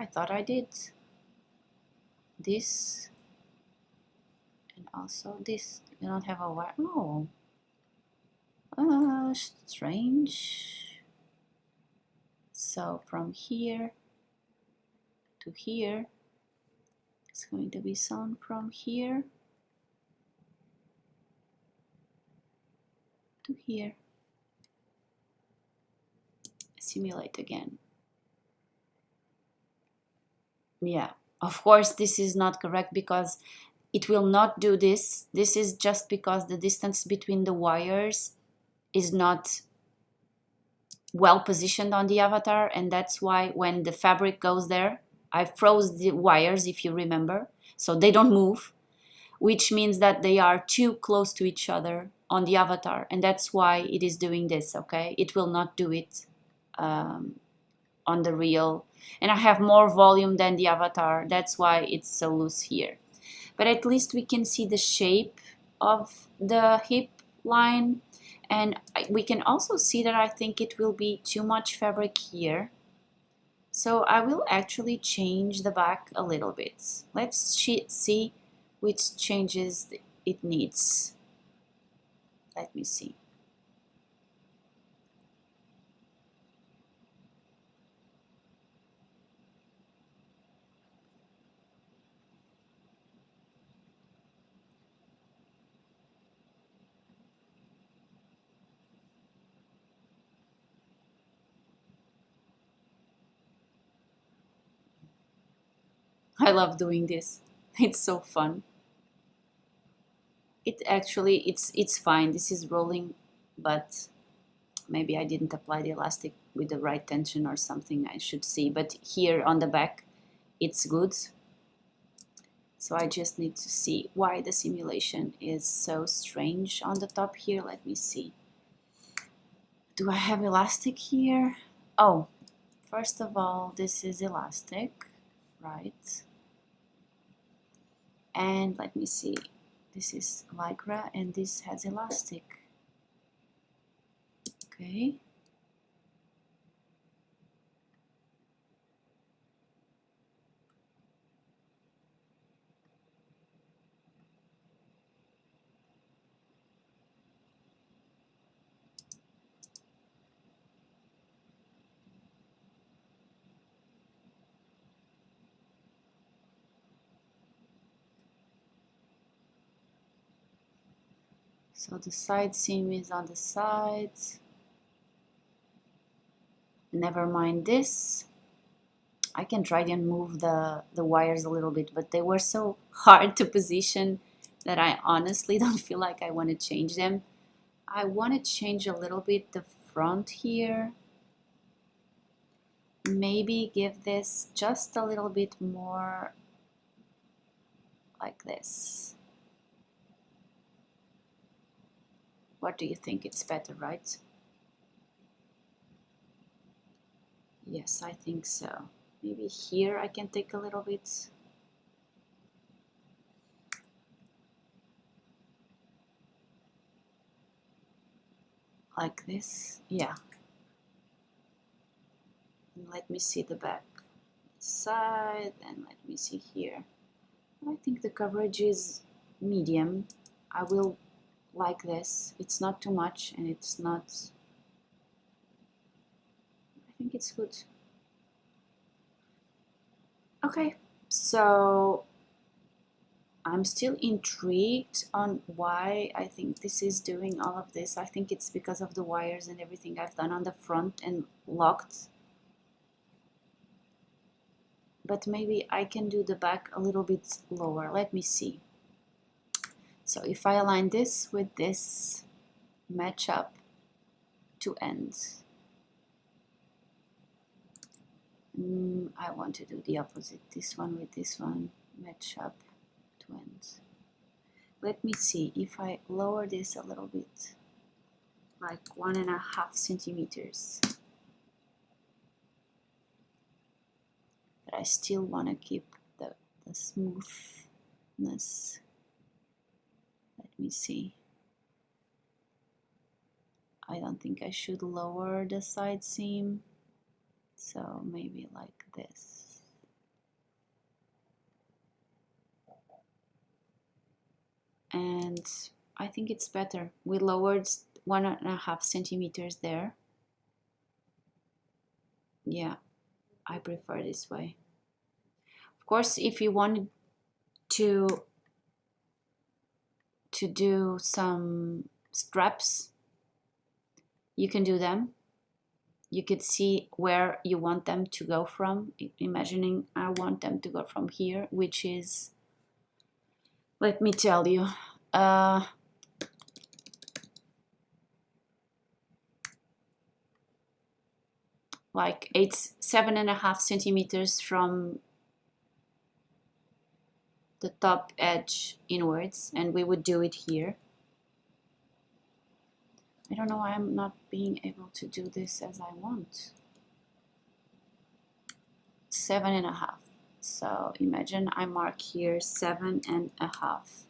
thought I did this. And also this, you don't have a wire. Oh, strange. So from here to here, it's going to be sewn from here to here. Simulate again. Yeah, of course this is not correct because it will not do this. This is just because the distance between the wires is not well positioned on the avatar, and that's why when the fabric goes there, I froze the wires, if you remember, so they don't move, which means that they are too close to each other on the avatar, and that's why it is doing this. Okay, it will not do it on the real, and I have more volume than the avatar, that's why it's so loose here. But at least we can see the shape of the hip line, and we can also see that I think it will be too much fabric here. So I will actually change the back a little bit. Let's see which changes it needs. Let me see. I love doing this. It's so fun. It actually, it's fine. This is rolling, but maybe I didn't apply the elastic with the right tension or something. I should see. But here on the back, it's good. So I just need to see why the simulation is so strange on the top here. Let me see. Do I have elastic here? Oh, first of all, this is elastic, right? And let me see. This is lycra and this has elastic. Okay. So the side seam is on the sides. Never mind this. I can try and move the wires a little bit, but they were so hard to position that I honestly don't feel like I want to change them. I want to change a little bit the front here. Maybe give this just a little bit more like this. What do you think? It's better, right? Yes, I think so. Maybe here I can take a little bit. Like this, yeah. And let me see the back side, and let me see here. I think the coverage is medium. I will like this. It's not too much, and it's not, I think it's good. Okay, so I'm still intrigued on why I think this is doing all of this. I think it's because of the wires and everything I've done on the front and locked. But maybe I can do the back a little bit lower. Let me see. So if I align this with this, match up to ends. I want to do the opposite. This one with this one, match up to ends. Let me see if I lower this a little bit, like 1.5 centimeters. But I still want to keep the smoothness. Let me see. I don't think I should lower the side seam, so maybe like this. And I think it's better. We lowered 1.5 centimeters there. Yeah, I prefer this way. Of course, if you wanted to do some straps, you can do them. You could see where you want them to go from. Imagining I want them to go from here, which is, let me tell you, like 7.5 centimeters from the top edge inwards, and we would do it here. I don't know why I'm not being able to do this as I want. 7.5. So imagine I mark here 7.5.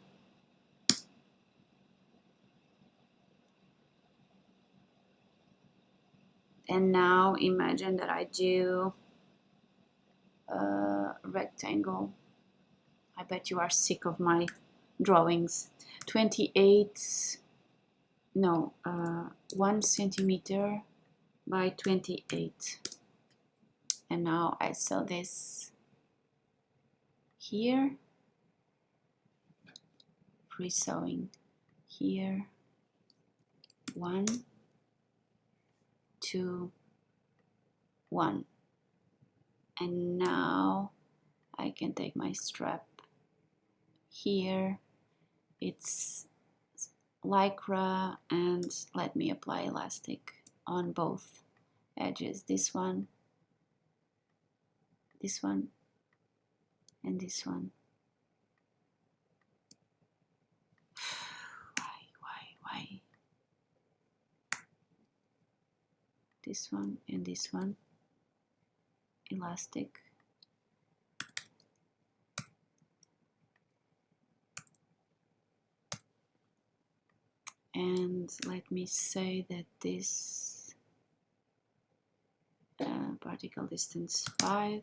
And now imagine that I do a rectangle. I bet you are sick of my drawings. 1 centimeter by 28. And now I sew this here, free sewing here, 1, 2, 1. And now I can take my strap here. It's lycra, and let me apply elastic on both edges. This one, and this one. Why? This one and this one. Elastic. And let me say that this particle distance 5,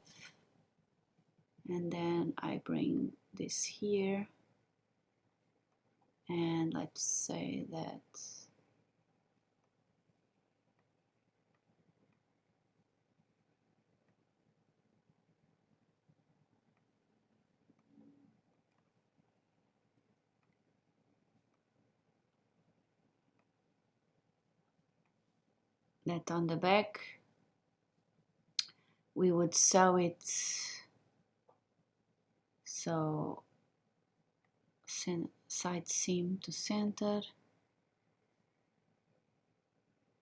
and then I bring this here, and let's say that on the back we would sew it so side seam to center,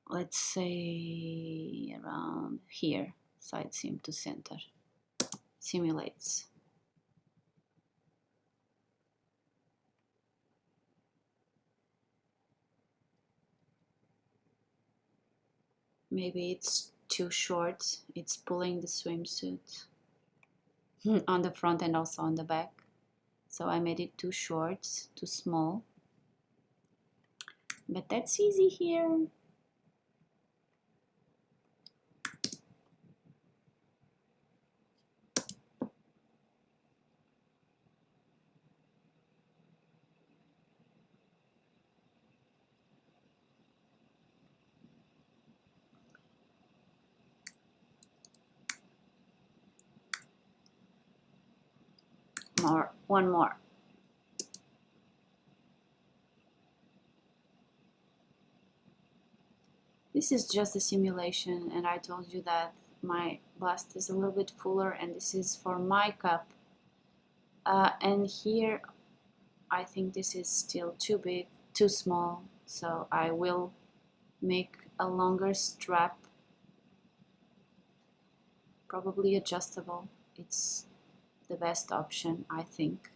let's say around here, side seam to center, simulates. Maybe it's too short. It's pulling the swimsuit on the front and also on the back. So I made it too short, too small. But that's easy here. One more. This is just a simulation, and I told you that my bust is a little bit fuller, and this is for my cup. And here I think this is still too big, too small, so I will make a longer strap, probably adjustable. It's the best option, I think.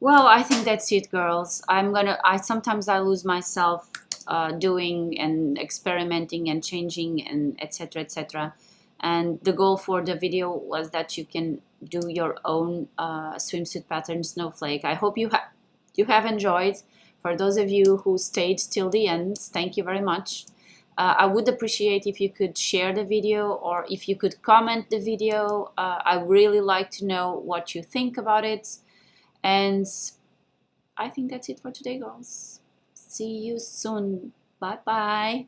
Well, I think that's it, girls. Sometimes I lose myself doing and experimenting and changing and etc. etc. And the goal for the video was that you can do your own swimsuit pattern snowflake. I hope you have enjoyed. For those of you who stayed till the end, thank you very much. I would appreciate if you could share the video or if you could comment the video. I really like to know what you think about it. And I think that's it for today, girls. See you soon. Bye bye.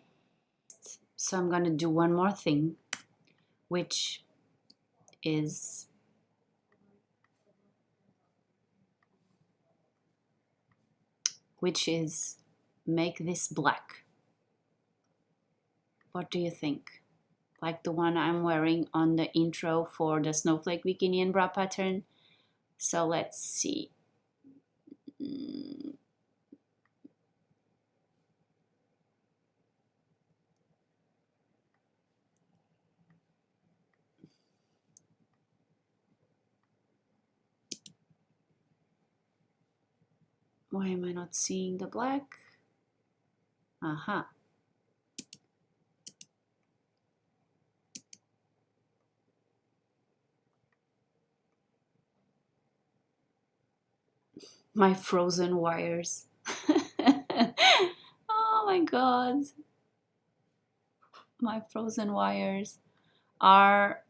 So I'm gonna do one more thing, which is make this black. What do you think? Like the one I'm wearing on the intro for the Snowflake bikini and bra pattern. So let's see. Why am I not seeing the black? Aha. My frozen wires. Oh my god. My frozen wires are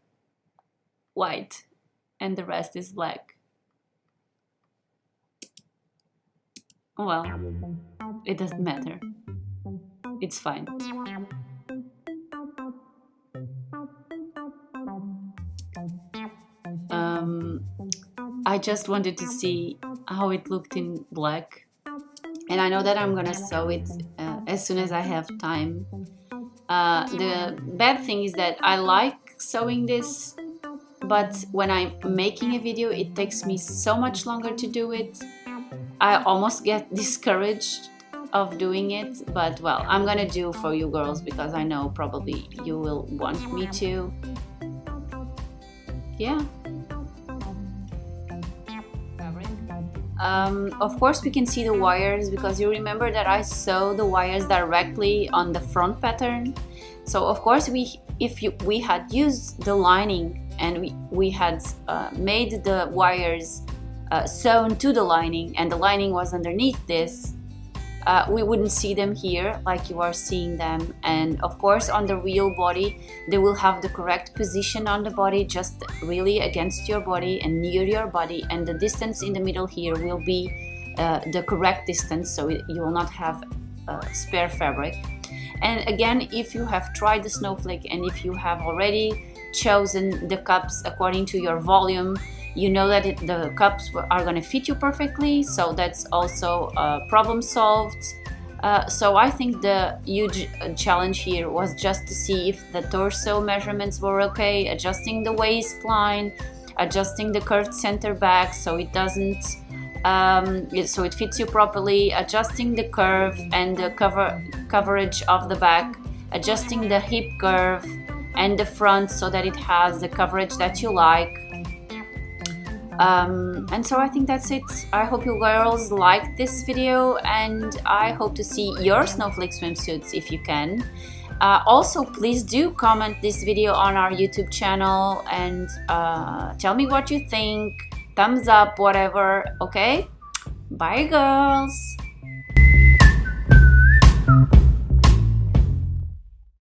white and the rest is black. Well, it doesn't matter. It's fine. I just wanted to see how it looked in black, and I know that I'm gonna sew it as soon as I have time. The bad thing is that I like sewing this, but when I'm making a video it takes me so much longer to do it. I almost get discouraged of doing it, but well, I'm gonna do for you girls because I know probably you will want me to. Yeah. Of course we can see the wires because you remember that I sew the wires directly on the front pattern. So of course if we had used the lining and we had made the wires sewn to the lining and the lining was underneath this, we wouldn't see them here like you are seeing them. And of course on the real body they will have the correct position on the body, just really against your body and near your body, and the distance in the middle here will be the correct distance, so you will not have spare fabric. And again, if you have tried the snowflake and if you have already chosen the cups according to your volume, you know that the cups are going to fit you perfectly, so that's also problem solved. So I think the huge challenge here was just to see if the torso measurements were okay, adjusting the waistline, adjusting the curved center back so it doesn't so it fits you properly, adjusting the curve and the coverage of the back, adjusting the hip curve and the front so that it has the coverage that you like. And so I think that's it. I hope you girls liked this video, and I hope to see your snowflake swimsuits if you can. Also, please do comment this video on our YouTube channel and tell me what you think. Thumbs up, whatever, okay? Bye girls!